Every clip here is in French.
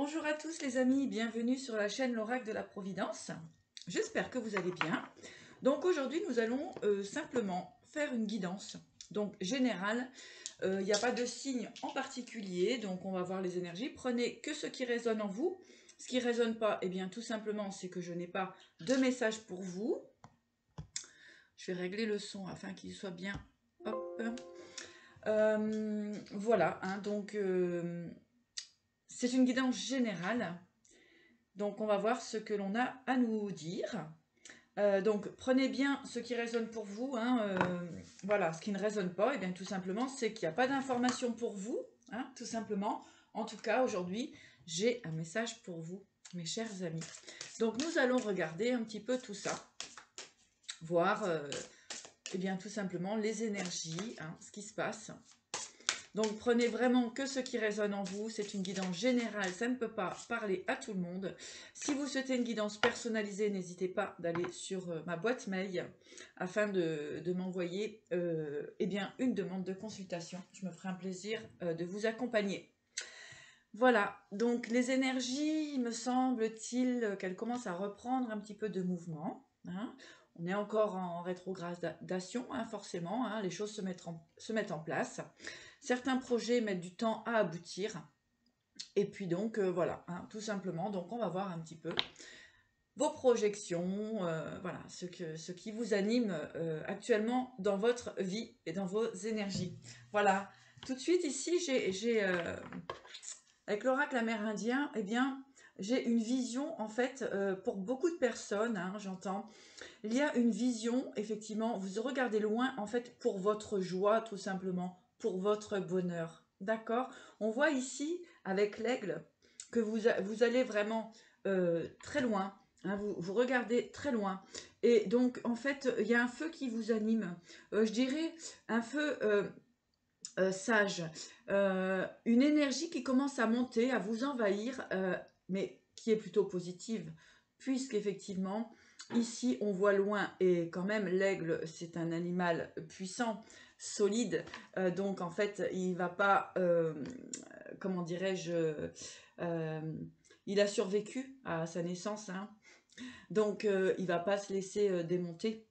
Bonjour à tous les amis, bienvenue sur la chaîne l'Oracle de la Providence. J'espère que vous allez bien. Donc aujourd'hui nous allons simplement faire une guidance, donc générale. Il n'y a pas de signe en particulier, donc on va voir les énergies. Prenez que ce qui résonne en vous. Ce qui ne résonne pas, eh bien tout simplement c'est que je n'ai pas de message pour vous. Je vais régler le son afin qu'il soit bien. Hop. Voilà, hein, donc c'est une guidance générale. Donc on va voir ce que l'on a à nous dire. Donc prenez bien ce qui résonne pour vous. Hein, voilà, ce qui ne résonne pas, et bien tout simplement, c'est qu'il n'y a pas d'information pour vous. Hein, tout simplement. En tout cas, aujourd'hui, j'ai un message pour vous, mes chers amis. Donc nous allons regarder un petit peu tout ça. Voir, et bien tout simplement, les énergies, hein, ce qui se passe. Donc prenez vraiment que ce qui résonne en vous, c'est une guidance générale, ça ne peut pas parler à tout le monde. Si vous souhaitez une guidance personnalisée, n'hésitez pas d'aller sur ma boîte mail afin de m'envoyer eh bien, une demande de consultation. Je me ferai un plaisir de vous accompagner. Voilà, donc les énergies, il me semble-t-il qu'elles commencent à reprendre un petit peu de mouvement. Hein. On est encore en rétrogradation, hein, forcément, hein, les choses se mettent en place. Certains projets mettent du temps à aboutir. Et puis donc, voilà, hein, tout simplement. Donc, on va voir un petit peu vos projections, voilà, ce qui vous anime actuellement dans votre vie et dans vos énergies. Voilà. Tout de suite, ici, avec l'oracle amérindien, eh bien, j'ai une vision, en fait, pour beaucoup de personnes, hein, j'entends. Il y a une vision, effectivement, vous regardez loin, en fait, pour votre joie, tout simplement, pour votre bonheur. D'accord? On voit ici, avec l'aigle, que vous allez vraiment très loin. Hein, vous regardez très loin. Et donc, en fait, il y a un feu qui vous anime. Je dirais un feu sage. Une énergie qui commence à monter, à vous envahir, mais qui est plutôt positive, puisqu'effectivement, ici, on voit loin, et quand même, l'aigle, c'est un animal puissant, solide, donc en fait, il va pas, comment dirais-je, euh, il a survécu à sa naissance, hein, donc il va pas se laisser démonter.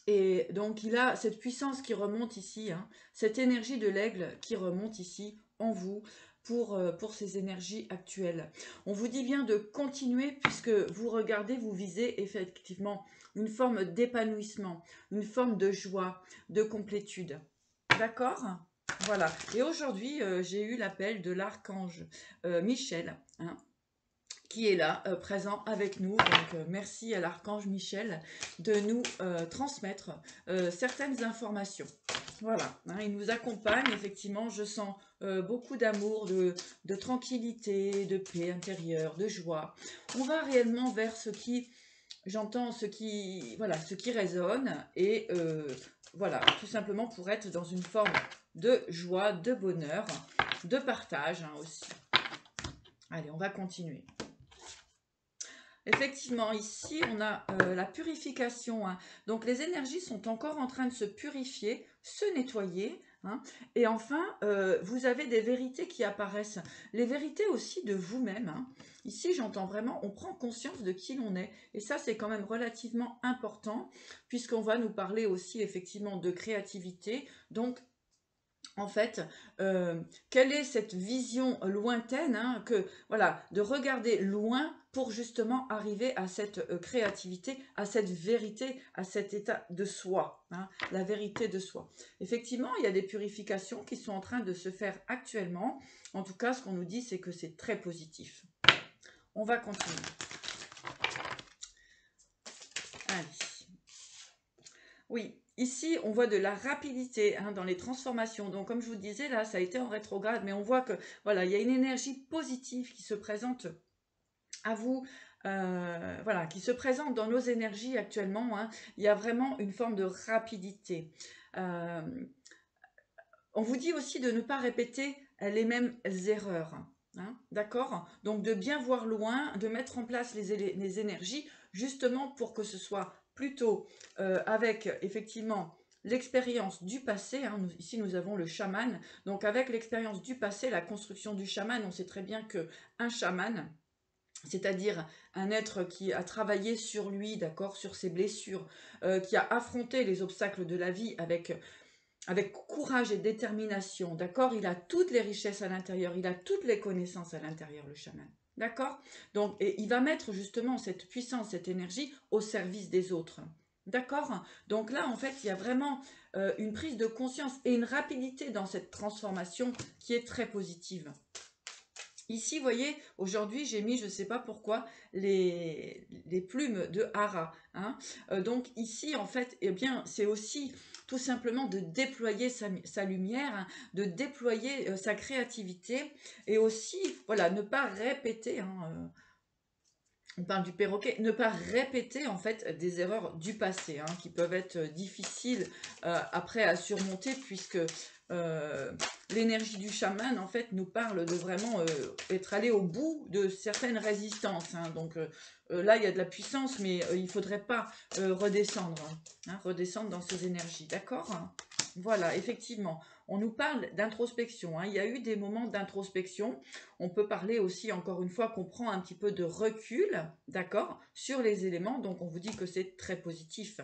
Et donc il a cette puissance qui remonte ici, hein, cette énergie de l'aigle qui remonte ici en vous pour ces énergies actuelles. On vous dit bien de continuer puisque vous regardez, vous visez effectivement une forme d'épanouissement, une forme de joie, de complétude. D'accord ? Voilà. Et aujourd'hui, j'ai eu l'appel de l'archange Michel, hein, qui est là, présent avec nous. Donc, merci à l'archange Michel de nous transmettre certaines informations. Voilà, hein, il nous accompagne, effectivement, je sens beaucoup d'amour, de tranquillité, de paix intérieure, de joie. On va réellement vers ce qui, j'entends voilà, ce qui résonne, et voilà, tout simplement pour être dans une forme de joie, de bonheur, de partage, hein, aussi. Allez, on va continuer. Effectivement, ici, on a la purification. Hein. Donc, les énergies sont encore en train de se purifier, se nettoyer. Hein. Et enfin, vous avez des vérités qui apparaissent. Les vérités aussi de vous-même. Hein. Ici, j'entends vraiment, on prend conscience de qui l'on est. Et ça, c'est quand même relativement important, puisqu'on va nous parler aussi, effectivement, de créativité. Donc, en fait, quelle est cette vision lointaine, hein, que voilà, de regarder loin pour justement arriver à cette créativité, à cette vérité, à cet état de soi, hein, la vérité de soi. Effectivement, il y a des purifications qui sont en train de se faire actuellement. En tout cas, ce qu'on nous dit, c'est que c'est très positif. On va continuer. Allez. Oui. Ici, on voit de la rapidité, hein, dans les transformations. Donc, comme je vous disais, là, ça a été en rétrograde, mais on voit que, voilà, il y a une énergie positive qui se présente à vous, voilà, qui se présente dans nos énergies actuellement. Hein. Il y a vraiment une forme de rapidité. On vous dit aussi de ne pas répéter les mêmes erreurs. Hein, d'accord? Donc, de bien voir loin, de mettre en place les énergies, justement pour que ce soit plutôt avec, effectivement, l'expérience du passé, hein, ici nous avons le chaman, donc avec l'expérience du passé, la construction du chaman, on sait très bien que un chaman, c'est-à-dire un être qui a travaillé sur lui, d'accord, sur ses blessures, qui a affronté les obstacles de la vie avec courage et détermination, d'accord? Il a toutes les richesses à l'intérieur, il a toutes les connaissances à l'intérieur, le chaman, d'accord? Donc, et il va mettre justement cette puissance, cette énergie au service des autres, d'accord? Donc là, en fait, il y a vraiment une prise de conscience et une rapidité dans cette transformation qui est très positive. Ici, vous voyez, aujourd'hui, j'ai mis, je ne sais pas pourquoi, les plumes de Hara, hein. Donc ici, en fait, eh bien, c'est aussi tout simplement de déployer sa lumière, hein, de déployer sa créativité, et aussi, voilà, ne pas répéter, hein, on parle du perroquet, ne pas répéter en fait des erreurs du passé, hein, qui peuvent être difficiles après à surmonter, puisque euh, l'énergie du chaman en fait nous parle de vraiment être allé au bout de certaines résistances, hein. Donc là il y a de la puissance, mais il ne faudrait pas redescendre, hein, redescendre dans ces énergies, d'accord? Voilà, effectivement, on nous parle d'introspection, hein. Il y a eu des moments d'introspection. On peut parler aussi, encore une fois, qu'on prend un petit peu de recul, d'accord, sur les éléments. Donc, on vous dit que c'est très positif.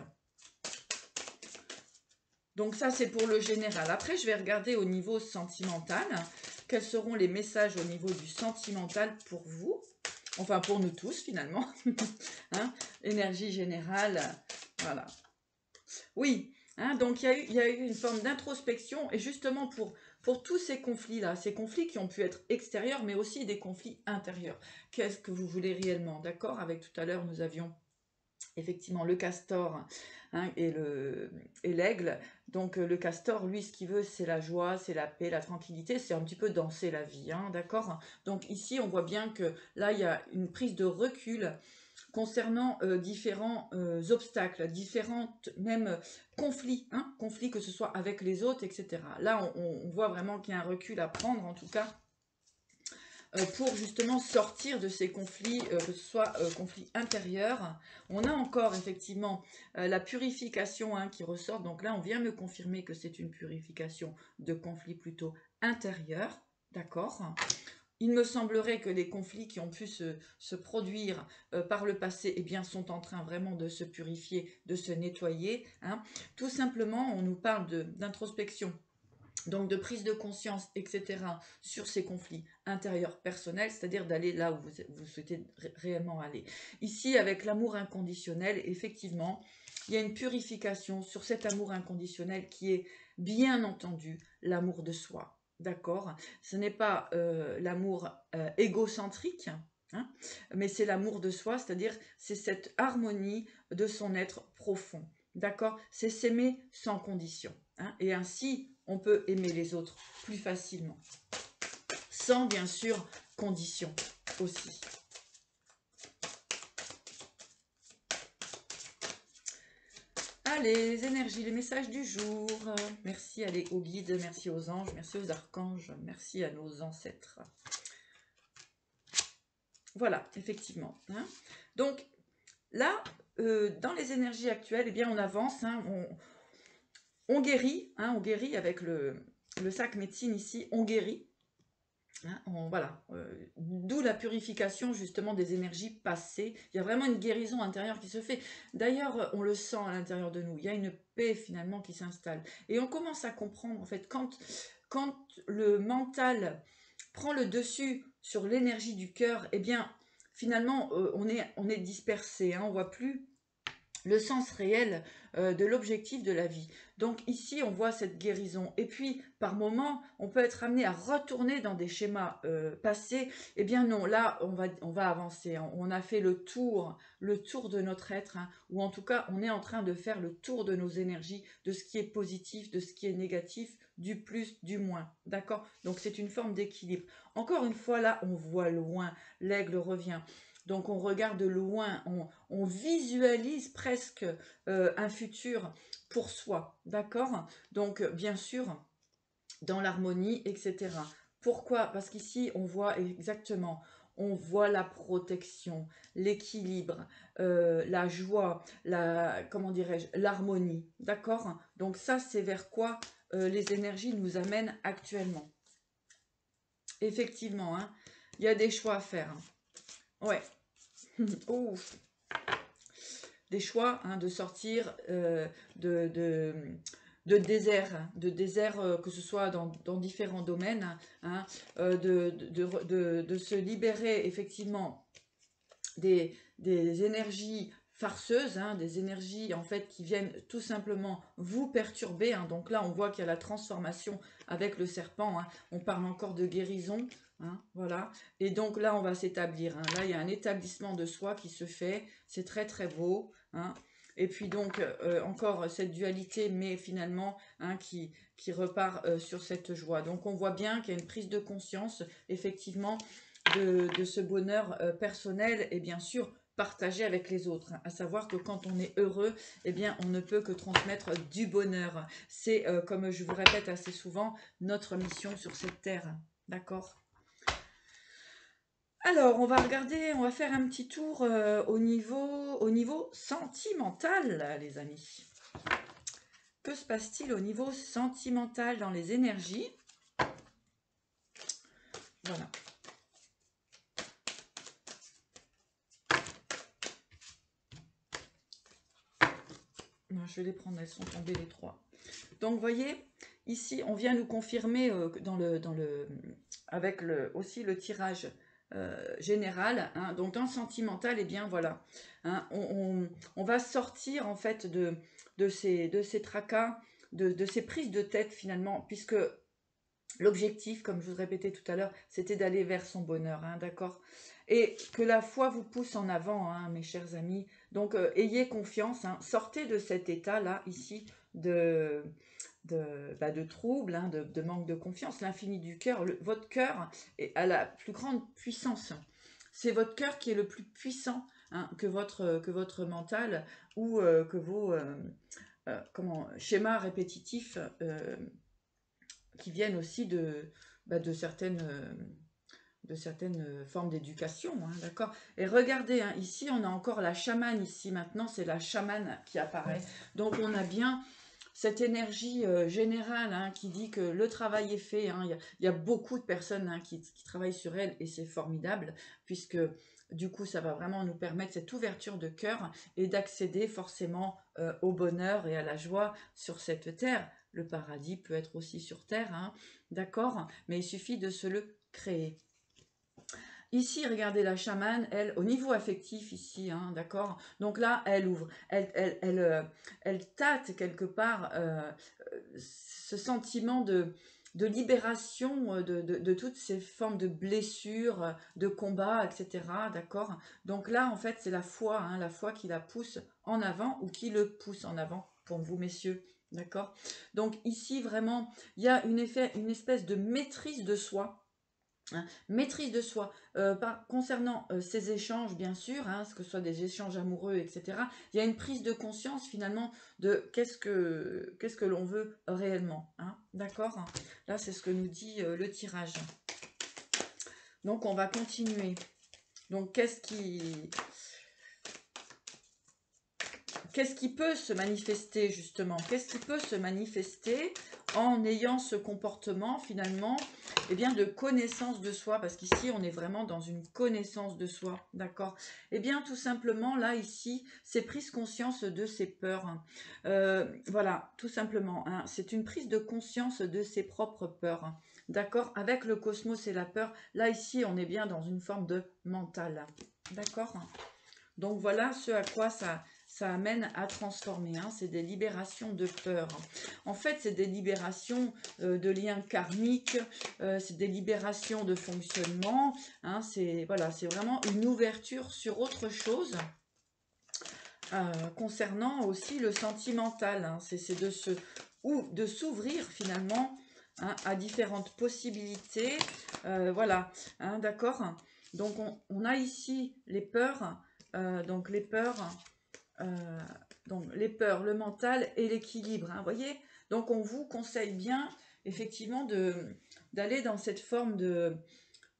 Donc, ça, c'est pour le général. Après, je vais regarder au niveau sentimental. Quels seront les messages au niveau du sentimental pour vous? Enfin, pour nous tous, finalement. Hein, énergie générale, voilà. Oui, hein, donc il y a eu une forme d'introspection, et justement pour tous ces conflits-là, ces conflits qui ont pu être extérieurs, mais aussi des conflits intérieurs. Qu'est-ce que vous voulez réellement, d'accord? Avec tout à l'heure, nous avions effectivement le castor, hein, et l'aigle. Donc le castor, lui, ce qu'il veut, c'est la joie, c'est la paix, la tranquillité, c'est un petit peu danser la vie, hein, d'accord? Donc ici, on voit bien que là, il y a une prise de recul concernant différents obstacles, différents même conflits, hein, conflits que ce soit avec les autres, etc. Là, on voit vraiment qu'il y a un recul à prendre, en tout cas, pour justement sortir de ces conflits, que ce soit conflits intérieurs. On a encore effectivement la purification, hein, qui ressort. Donc là, on vient me confirmer que c'est une purification de conflits plutôt intérieurs, d'accord? Il me semblerait que les conflits qui ont pu se produire par le passé, eh bien, sont en train vraiment de se purifier, de se nettoyer, hein. Tout simplement, on nous parle d'introspection, donc de prise de conscience, etc., sur ces conflits intérieurs personnels, c'est-à-dire d'aller là où vous souhaitez réellement aller. Ici, avec l'amour inconditionnel, effectivement, il y a une purification sur cet amour inconditionnel qui est bien entendu l'amour de soi. D'accord? Ce n'est pas l'amour égocentrique, hein, mais c'est l'amour de soi, c'est-à-dire c'est cette harmonie de son être profond. D'accord? C'est s'aimer sans condition, hein, et ainsi on peut aimer les autres plus facilement, sans bien sûr condition aussi. Allez, les énergies, les messages du jour. Merci aux guides, merci aux anges, merci aux archanges, merci à nos ancêtres. Voilà, effectivement, hein. Donc là, dans les énergies actuelles, eh bien, on avance, hein, on guérit, hein, on guérit avec le sac médecine ici, on guérit. Hein, voilà, d'où la purification justement des énergies passées. Il y a vraiment une guérison intérieure qui se fait. D'ailleurs, on le sent à l'intérieur de nous. Il y a une paix finalement qui s'installe. Et on commence à comprendre en fait quand le mental prend le dessus sur l'énergie du cœur, eh bien finalement on est dispersé, hein, on voit plus le sens réel de l'objectif de la vie. Donc ici, on voit cette guérison. Et puis, par moment, on peut être amené à retourner dans des schémas passés. Eh bien non, là, on va avancer, hein. On a fait le tour de notre être, hein, ou en tout cas, on est en train de faire le tour de nos énergies, de ce qui est positif, de ce qui est négatif, du plus, du moins. D'accord? Donc c'est une forme d'équilibre. Encore une fois, là, on voit loin, l'aigle revient. Donc on regarde loin, on visualise presque un futur pour soi, d'accord? Donc bien sûr, dans l'harmonie, etc. Pourquoi? Parce qu'ici, on voit exactement, on voit la protection, l'équilibre, la joie, comment dirais-je, l'harmonie. D'accord? Donc ça, c'est vers quoi les énergies nous amènent actuellement. Effectivement, hein, il y a des choix à faire. Ouais. Ouf. Des choix, hein, de sortir de désert, que ce soit dans différents domaines, hein, de se libérer effectivement des énergies farceuses, hein, des énergies en fait qui viennent tout simplement vous perturber, hein. Donc là on voit qu'il y a la transformation avec le serpent, hein. On parle encore de guérison, hein, voilà. Et donc là on va s'établir, hein. Là il y a un établissement de soi qui se fait, c'est très très beau, hein. Et puis donc encore cette dualité, mais finalement, hein, qui repart sur cette joie. Donc on voit bien qu'il y a une prise de conscience effectivement de ce bonheur personnel et bien sûr partagé avec les autres. À savoir que quand on est heureux, eh bien, on ne peut que transmettre du bonheur. C'est, comme je vous répète assez souvent, notre mission sur cette terre. D'accord? Alors, on va regarder, on va faire un petit tour au niveau sentimental, les amis. Que se passe-t-il au niveau sentimental dans les énergies? Voilà. Non, je vais les prendre, elles sont tombées les trois. Donc, vous voyez, ici, on vient nous confirmer avec aussi le tirage général, hein. Donc, dans le sentimental, eh bien, voilà, hein, on va sortir, en fait, de ces tracas, de ces prises de tête, finalement, puisque l'objectif, comme je vous répétais tout à l'heure, c'était d'aller vers son bonheur, hein, d'accord? Et que la foi vous pousse en avant, hein, mes chers amis. Donc, ayez confiance, hein, sortez de cet état-là, ici, de trouble, hein, de manque de confiance. L'infini du cœur, votre cœur a la plus grande puissance. C'est votre cœur qui est le plus puissant, hein, que votre mental ou que vos schémas répétitifs qui viennent aussi de certaines formes d'éducation, hein, d'accord. Et regardez, hein, ici, on a encore la chamane, ici, maintenant, c'est la chamane qui apparaît. Donc, on a bien cette énergie générale, hein, qui dit que le travail est fait, hein. Il y a beaucoup de personnes, hein, qui travaillent sur elle, et c'est formidable, puisque du coup, ça va vraiment nous permettre cette ouverture de cœur et d'accéder forcément au bonheur et à la joie sur cette terre. Le paradis peut être aussi sur terre, hein, d'accord, mais il suffit de se le créer. Ici, regardez la chamane, elle, au niveau affectif, ici, hein, d'accord. Donc là, elle ouvre, elle tâte quelque part ce sentiment de libération de toutes ces formes de blessures, de combats, etc. D'accord. Donc là, en fait, c'est la foi, hein, la foi qui la pousse en avant ou qui le pousse en avant pour vous, messieurs. D'accord. Donc ici, vraiment, il y a une espèce de maîtrise de soi. Hein, maîtrise de soi. Concernant ces échanges, bien sûr, hein, que ce soit des échanges amoureux, etc., il y a une prise de conscience finalement de qu'est-ce que l'on veut réellement. Hein, d'accord. Là, c'est ce que nous dit le tirage. Donc, on va continuer. Donc, qu'est-ce qui peut se manifester justement? Qu'est-ce qui peut se manifester en ayant ce comportement finalement, eh bien, de connaissance de soi? Parce qu'ici, on est vraiment dans une connaissance de soi, d'accord? Eh bien, tout simplement, là, ici, c'est prise conscience de ses peurs. Voilà, tout simplement, hein, c'est une prise de conscience de ses propres peurs, d'accord? Avec le cosmos et la peur, là, ici, on est bien dans une forme de mental, d'accord? Donc voilà ce à quoi ça amène à transformer, hein. C'est des libérations de peur. En fait, c'est des libérations de liens karmiques, c'est des libérations de fonctionnement, hein. Voilà, c'est vraiment une ouverture sur autre chose. Concernant aussi le sentimental, hein. C'est de s'ouvrir finalement, hein, à différentes possibilités. Voilà, hein, d'accord. Donc on a ici les peurs. Donc euh, les peurs, le mental et l'équilibre, hein, voyez. Donc on vous conseille bien effectivement d'aller dans cette forme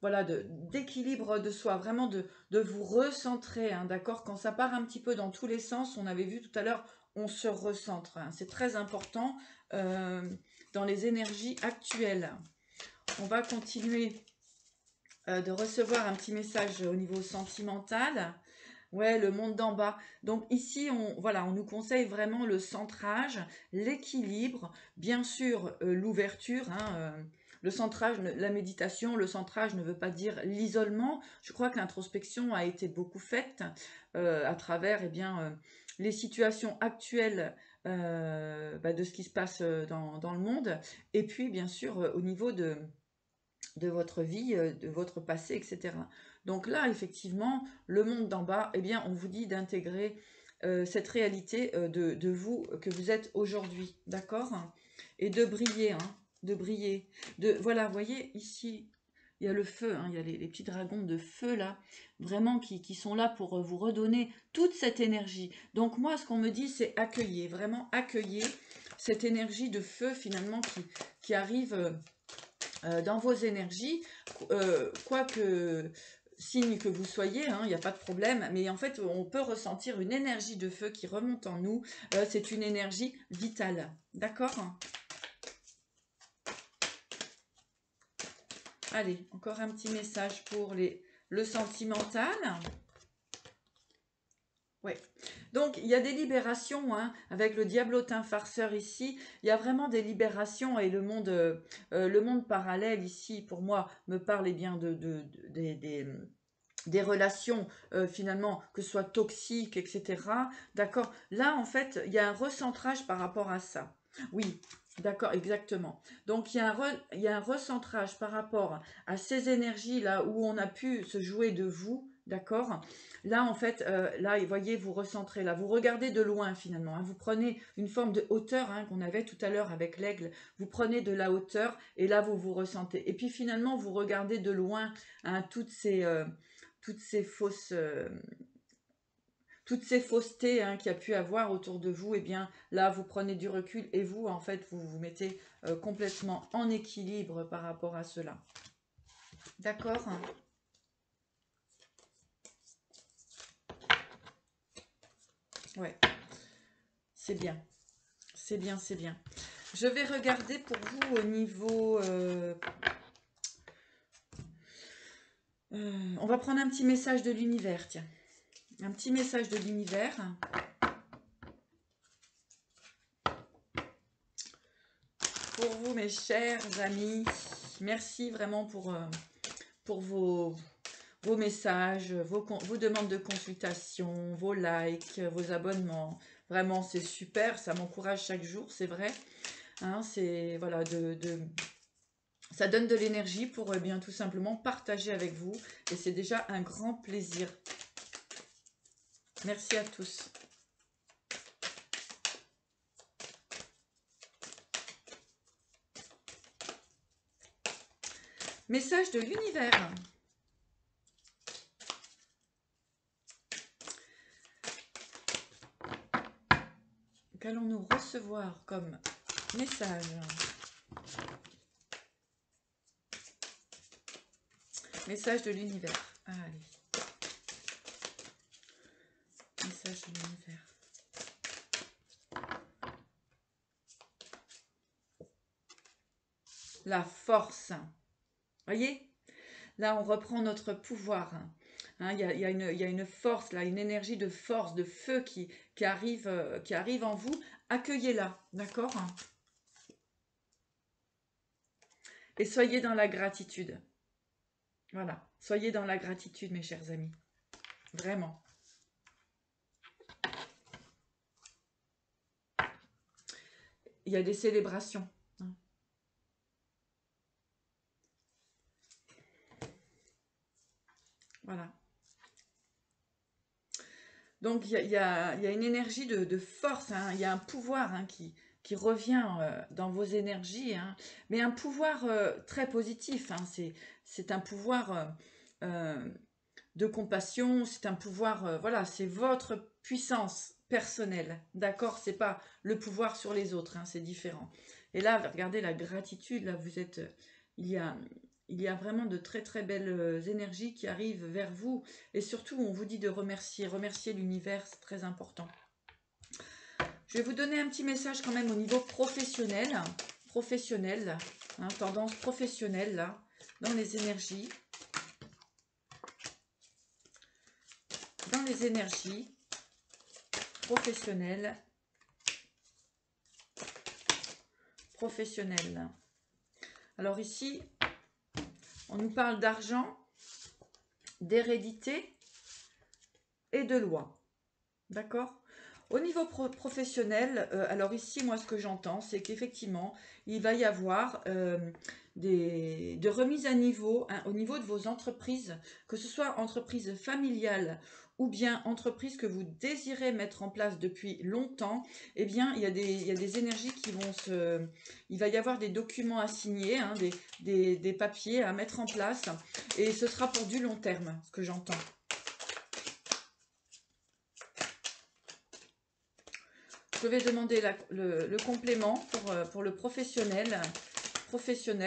voilà, d'équilibre de soi, vraiment de vous recentrer, hein, d'accord? Quand ça part un petit peu dans tous les sens, on avait vu tout à l'heure, on se recentre, hein. C'est très important euh, dans les énergies actuelles. On va continuer de recevoir un petit message au niveau sentimental. Ouais, le monde d'en bas. Donc ici, voilà, on nous conseille vraiment le centrage, l'équilibre, bien sûr l'ouverture, hein, le centrage, la méditation, le centrage ne veut pas dire l'isolement. Je crois que l'introspection a été beaucoup faite à travers les situations actuelles de ce qui se passe dans le monde. Et puis, bien sûr, au niveau de votre vie, de votre passé, etc. Donc là, effectivement, le monde d'en bas, eh bien, on vous dit d'intégrer cette réalité de vous que vous êtes aujourd'hui, d'accord? Et de briller, hein, de briller. Voilà, vous voyez, ici, il y a le feu, hein, il y a les petits dragons de feu là, vraiment qui sont là pour vous redonner toute cette énergie. Donc moi, ce qu'on me dit, c'est accueillir, vraiment accueillir cette énergie de feu finalement qui arrive dans vos énergies, quoi que signe que vous soyez, il n'y a pas de problème, mais en fait, on peut ressentir une énergie de feu qui remonte en nous. C'est une énergie vitale, d'accord? Allez, encore un petit message pour le sentimental. Ouais. Donc, il y a des libérations, hein, avec le diablotin farceur ici. Il y a vraiment des libérations et le monde parallèle ici, pour moi, me parle bien des relations finalement, que ce soit toxiques, etc. D'accord? Là, en fait, il y a un recentrage par rapport à ça. Oui, d'accord, exactement. Donc, il y a un recentrage par rapport à ces énergies-là où on a pu se jouer de vous, d'accord? Là, en fait, là, vous voyez, vous recentrez là. Vous regardez de loin finalement, hein. Vous prenez une forme de hauteur, hein, qu'on avait tout à l'heure avec l'aigle. Vous prenez de la hauteur et là, vous vous ressentez. Et puis finalement, vous regardez de loin, hein, toutes ces fausses, toutes ces faussetés, hein, qu'il y a pu avoir autour de vous, et bien là vous prenez du recul et vous en fait vous vous mettez complètement en équilibre par rapport à cela. D'accord? Ouais, c'est bien, c'est bien, c'est bien. Je vais regarder pour vous au niveau... on va prendre un petit message de l'univers, tiens. Un petit message de l'univers. Pour vous, mes chers amis, merci vraiment pour vos messages, vos demandes de consultation, vos likes, vos abonnements. Vraiment, c'est super, ça m'encourage chaque jour, c'est vrai. Hein, c'est voilà, ça donne de l'énergie pour bien tout simplement partager avec vous. Et c'est déjà un grand plaisir. Merci à tous. Message de l'univers. Qu'allons-nous recevoir comme message? Message de l'univers. Allez. Message de l'univers. La force. Voyez? Là, on reprend notre pouvoir. Hein, il y a une force, là, une énergie de force, de feu qui arrive en vous. Accueillez-la, d'accord? Et soyez dans la gratitude. Voilà, soyez dans la gratitude, mes chers amis. Vraiment. Il y a des célébrations. Hein. Voilà. Donc, il y a une énergie de force, hein. Il y a un pouvoir, hein, qui revient dans vos énergies, hein. Mais un pouvoir très positif, hein. C'est un pouvoir de compassion, c'est un pouvoir, voilà, c'est votre puissance personnelle, d'accord? C'est pas le pouvoir sur les autres, hein, c'est différent. Et là, regardez la gratitude, là, vous êtes, il y a, il y a vraiment de très très belles énergies qui arrivent vers vous. Et surtout, on vous dit de remercier. Remercier l'univers, c'est très important. Je vais vous donner un petit message quand même au niveau professionnel. Professionnel, hein, tendance professionnelle, là, dans les énergies. Dans les énergies professionnelles. Professionnelles. Alors ici, on nous parle d'argent, d'hérédité et de loi. D'accord? Au niveau professionnel, alors ici, moi, ce que j'entends, c'est qu'effectivement, il va y avoir de remises à niveau, hein, au niveau de vos entreprises, que ce soit entreprise familiale ou bien entreprise que vous désirez mettre en place depuis longtemps, eh bien, il y a des énergies qui vont se... Il va y avoir des documents à signer, hein, des papiers à mettre en place, et ce sera pour du long terme, ce que j'entends. Je vais demander le complément pour le professionnel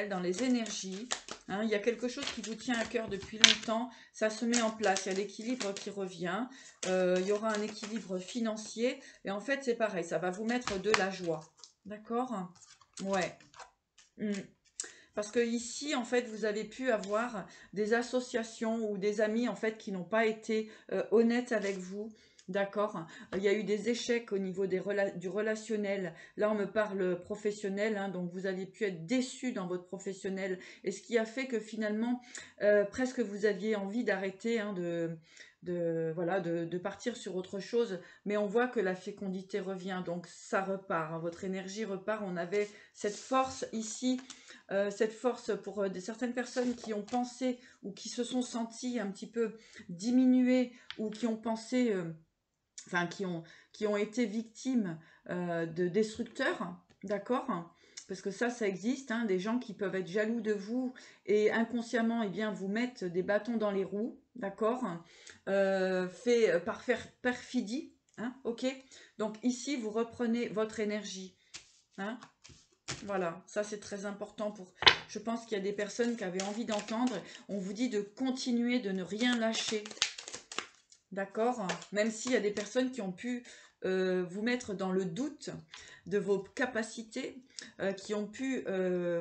dans les énergies. Hein, il y a quelque chose qui vous tient à cœur depuis longtemps, ça se met en place, il y a l'équilibre qui revient, il y aura un équilibre financier, et en fait c'est pareil, ça va vous mettre de la joie. D'accord? Ouais. Parce que ici, en fait, vous avez pu avoir des associations ou des amis, en fait, qui n'ont pas été honnêtes avec vous. D'accord? Il y a eu des échecs au niveau du relationnel. Là, on me parle professionnel, hein, donc vous avez pu être déçu dans votre professionnel. Et ce qui a fait que finalement, presque vous aviez envie d'arrêter, hein, voilà, de partir sur autre chose. Mais on voit que la fécondité revient, donc ça repart, hein, votre énergie repart. On avait cette force ici, cette force pour certaines personnes qui ont pensé ou qui se sont senties un petit peu diminuées ou qui ont pensé... enfin, qui ont été victimes de destructeurs, d'accord? Parce que ça existe, hein, des gens qui peuvent être jaloux de vous et inconsciemment, eh bien, vous mettre des bâtons dans les roues, d'accord? Fait par perfidie, hein, ok? Donc ici, vous reprenez votre énergie, hein? Voilà, ça c'est très important pour... Je pense qu'il y a des personnes qui avaient envie d'entendre. On vous dit de continuer, de ne rien lâcher, d'accord? Même s'il y a des personnes qui ont pu vous mettre dans le doute de vos capacités, qui ont pu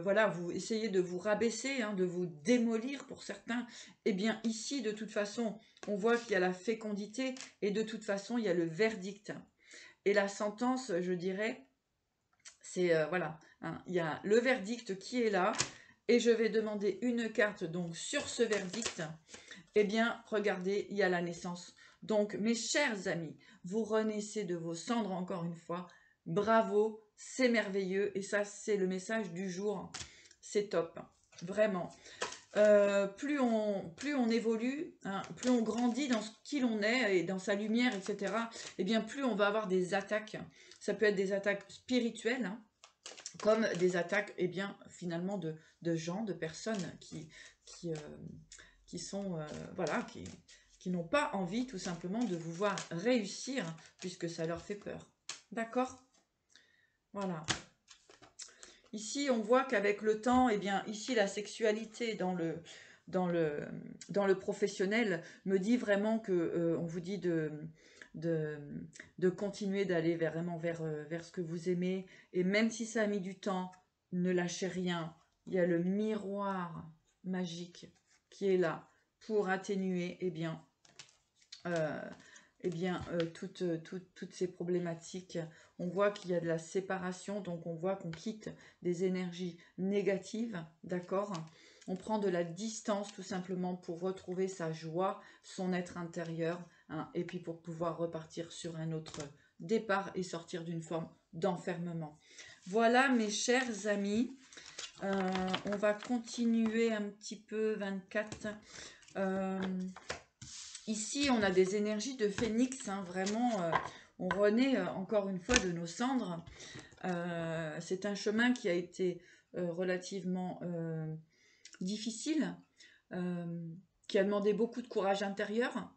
voilà, vous essayer de vous rabaisser, hein, de vous démolir pour certains. Eh bien ici, de toute façon, on voit qu'il y a la fécondité et de toute façon, il y a le verdict. Et la sentence, je dirais, c'est voilà, hein, il y a le verdict qui est là. Et je vais demander une carte donc sur ce verdict. Eh bien, regardez, il y a la naissance. Donc, mes chers amis, vous renaissez de vos cendres encore une fois. Bravo, c'est merveilleux. Et ça, c'est le message du jour. C'est top, vraiment. Plus on évolue, hein, plus on grandit dans ce qu'il en est et dans sa lumière, etc., eh bien, plus on va avoir des attaques. Ça peut être des attaques spirituelles, hein, comme des attaques, eh bien, finalement, de gens, de personnes qui sont, voilà, qui n'ont pas envie tout simplement de vous voir réussir, puisque ça leur fait peur. D'accord? Voilà. Ici, on voit qu'avec le temps, eh bien, ici, la sexualité dans le professionnel me dit vraiment que on vous dit de, de continuer d'aller vraiment vers ce que vous aimez. Et même si ça a mis du temps, ne lâchez rien. Il y a le miroir magique qui est là pour atténuer, euh, toutes ces problématiques. On voit qu'il y a de la séparation, donc on voit qu'on quitte des énergies négatives, d'accord? On prend de la distance tout simplement pour retrouver sa joie, son être intérieur, hein, et puis pour pouvoir repartir sur un autre départ et sortir d'une forme d'enfermement. Voilà mes chers amis, on va continuer un petit peu 24. Ici, on a des énergies de phénix, hein, vraiment, on renaît encore une fois de nos cendres. C'est un chemin qui a été relativement difficile, qui a demandé beaucoup de courage intérieur,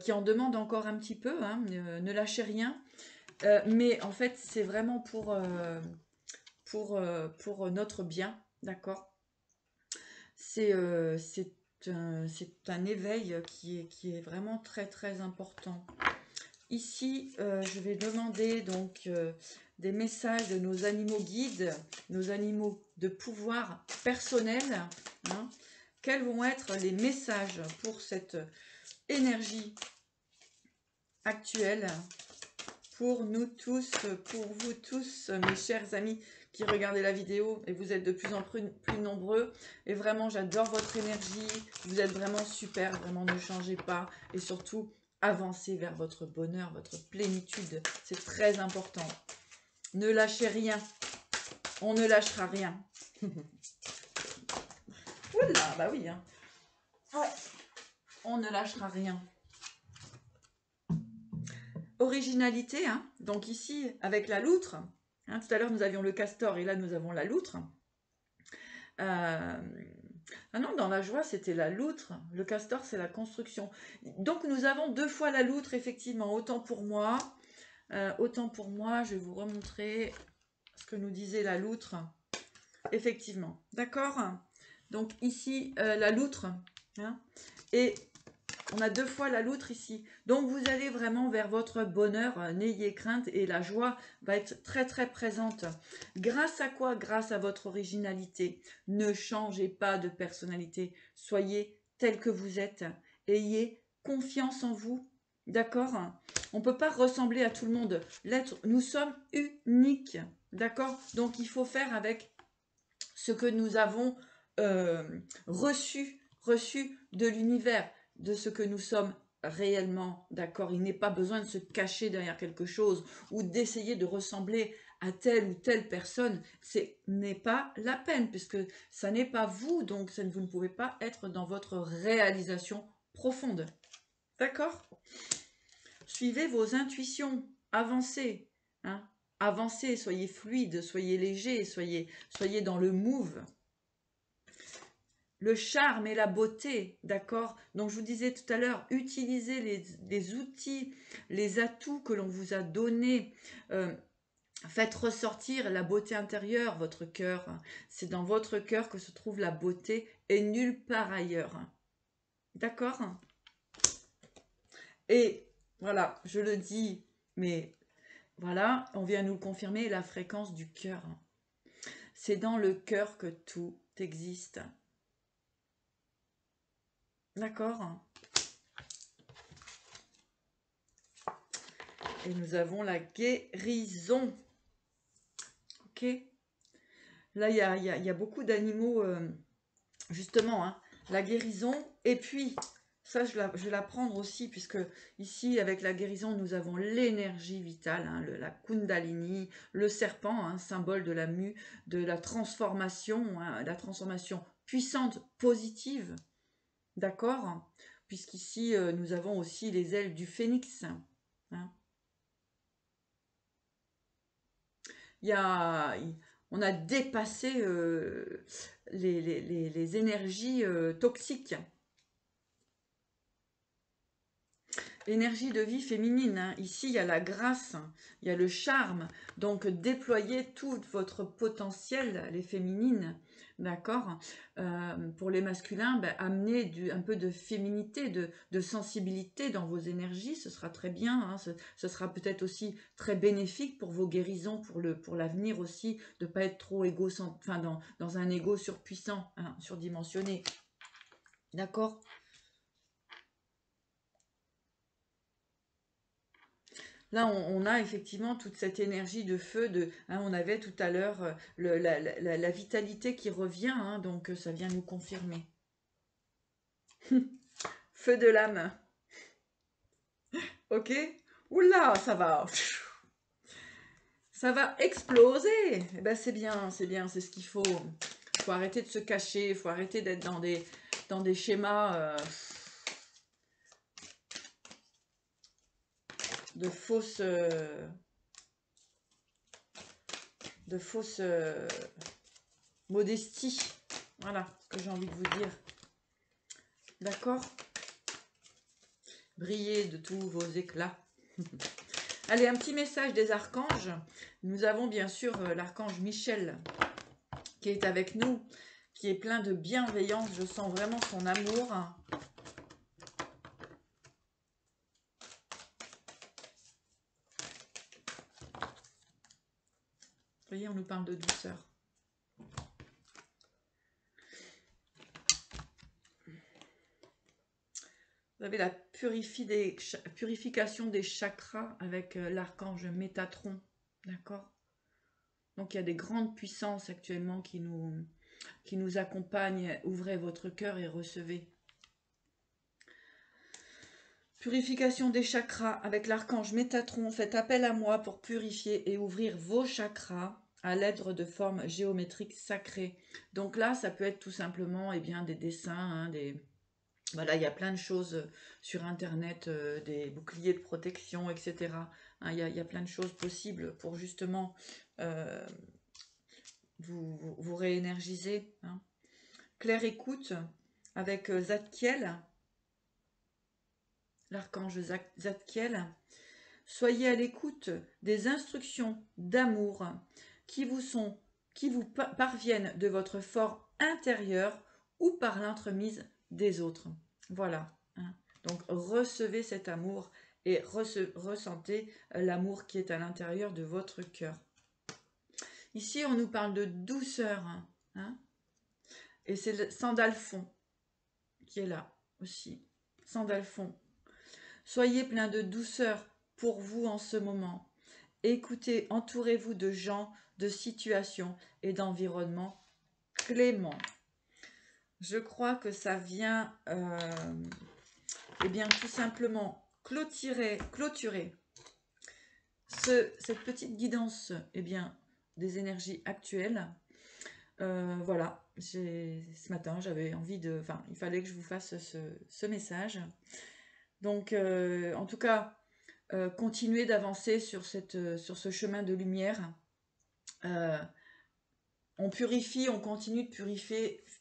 qui en demande encore un petit peu, hein, ne lâchez rien. Mais en fait, c'est vraiment pour notre bien, d'accord? c'est un éveil qui est vraiment très très important. Ici, je vais demander donc des messages de nos animaux guides, nos animaux de pouvoir personnel. Hein. Quels vont être les messages pour cette énergie actuelle, pour nous tous, pour vous tous, mes chers amis qui regardez la vidéo, et vous êtes de plus en plus nombreux, et vraiment j'adore votre énergie, vous êtes vraiment super, vraiment ne changez pas, et surtout avancez vers votre bonheur, votre plénitude, c'est très important. Ne lâchez rien, on ne lâchera rien. Oula, bah oui, hein. Ouais. On ne lâchera rien. Originalité, hein. Donc ici, avec la loutre, hein, tout à l'heure nous avions le castor et là nous avons la loutre. Ah non, dans la joie c'était la loutre, le castor c'est la construction. Donc nous avons deux fois la loutre, effectivement, autant pour moi, je vais vous remontrer ce que nous disait la loutre, effectivement, d'accord. Donc ici la loutre, hein, et on a deux fois la loutre ici. Donc vous allez vraiment vers votre bonheur, n'ayez crainte, et la joie va être très très présente. Grâce à quoi? Grâce à votre originalité. Ne changez pas de personnalité. Soyez tel que vous êtes. Ayez confiance en vous. D'accord? On ne peut pas ressembler à tout le monde. Nous sommes uniques. D'accord? Donc il faut faire avec ce que nous avons reçu de l'univers, de ce que nous sommes réellement, d'accord. Il n'est pas besoin de se cacher derrière quelque chose ou d'essayer de ressembler à telle ou telle personne. Ce n'est pas la peine, puisque ça n'est pas vous, donc vous ne pouvez pas être dans votre réalisation profonde. D'accord? Suivez vos intuitions, avancez, hein. Avancez, soyez fluide, soyez léger, soyez dans le move. Le charme et la beauté, d'accord? Donc je vous disais tout à l'heure, utilisez les outils, les atouts que l'on vous a donnés. Faites ressortir la beauté intérieure, votre cœur. C'est dans votre cœur que se trouve la beauté et nulle part ailleurs. D'accord? Et voilà, je le dis, mais voilà, on vient nous le confirmer, la fréquence du cœur. C'est dans le cœur que tout existe. D'accord? Et nous avons la guérison. Ok? Là, il y a beaucoup d'animaux, justement, hein, la guérison. Et puis, ça, je vais la prendre aussi, puisque ici, avec la guérison, nous avons l'énergie vitale, hein, la Kundalini, le serpent, hein, symbole de la mue, de la transformation, hein, la transformation puissante, positive. D'accord? Puisqu'ici, nous avons aussi les ailes du phénix. Hein. On a dépassé les énergies toxiques. L'énergie de vie féminine, hein. Ici, il y a la grâce, il y a le charme. Donc, déployez tout votre potentiel, les féminines, d'accord. Pour les masculins, ben, amenez un peu de féminité, de sensibilité dans vos énergies, ce sera très bien. Hein. Ce sera peut-être aussi très bénéfique pour vos guérisons, pour l'avenir aussi, de ne pas être trop dans un ego surpuissant, hein, surdimensionné. D'accord. Là, on a effectivement toute cette énergie de feu. Hein, on avait tout à l'heure la vitalité qui revient, hein, donc ça vient nous confirmer. Feu de l'âme. Ok? Oula, ça va. Ça va exploser. Eh ben, c'est bien, c'est ce qu'il faut. Il faut arrêter de se cacher, il faut arrêter d'être dans des schémas de fausses modestie. Voilà ce que j'ai envie de vous dire. D'accord? Brillez de tous vos éclats. Allez, un petit message des archanges. Nous avons bien sûr l'archange Michel qui est avec nous, qui est plein de bienveillance. Je sens vraiment son amour. Vous voyez, on nous parle de douceur. Vous avez la purification des chakras avec l'archange Métatron. D'accord? Donc il y a des grandes puissances actuellement qui nous accompagnent. Ouvrez votre cœur et recevez. Purification des chakras avec l'archange Métatron. Faites appel à moi pour purifier et ouvrir vos chakras à l'aide de formes géométriques sacrées. Donc là, ça peut être tout simplement des dessins, Voilà, il y a plein de choses sur Internet, des boucliers de protection, etc. Il y a plein de choses possibles pour justement vous réénergiser. Claire écoute avec Zadkiel, l'archange Zadkiel. Soyez à l'écoute des instructions d'amour qui vous parviennent de votre fort intérieur ou par l'entremise des autres. Voilà. Donc recevez cet amour et ressentez l'amour qui est à l'intérieur de votre cœur. Ici, on nous parle de douceur. Et c'est le Sandalphon qui est là aussi. Sandalphon. Soyez plein de douceur pour vous en ce moment. Écoutez, entourez-vous de gens, de situations et d'environnements cléments. Je crois que ça vient tout simplement clôturer cette petite guidance des énergies actuelles. Voilà, ce matin j'avais envie il fallait que je vous fasse ce message. Donc en tout cas, continuez d'avancer sur ce chemin de lumière. On purifie, on continue de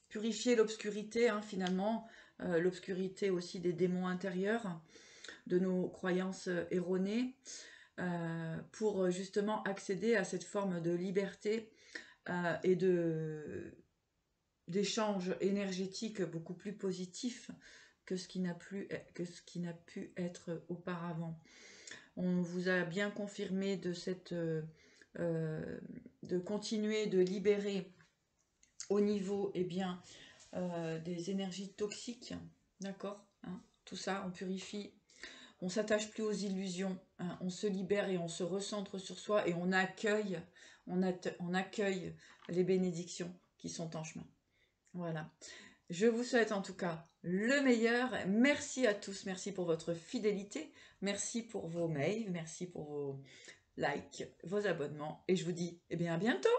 purifier l'obscurité, finalement, l'obscurité aussi des démons intérieurs, de nos croyances erronées, pour justement accéder à cette forme de liberté et d'échange énergétique beaucoup plus positif que ce qui n'a pu être auparavant. On vous a bien confirmé de continuer de libérer au niveau des énergies toxiques, d'accord, tout ça, on purifie, on s'attache plus aux illusions, on se libère et on se recentre sur soi et on accueille les bénédictions qui sont en chemin. Voilà. Je vous souhaite en tout cas le meilleur. Merci à tous, merci pour votre fidélité, merci pour vos mails, merci pour vos likes, vos abonnements et je vous dis à bientôt.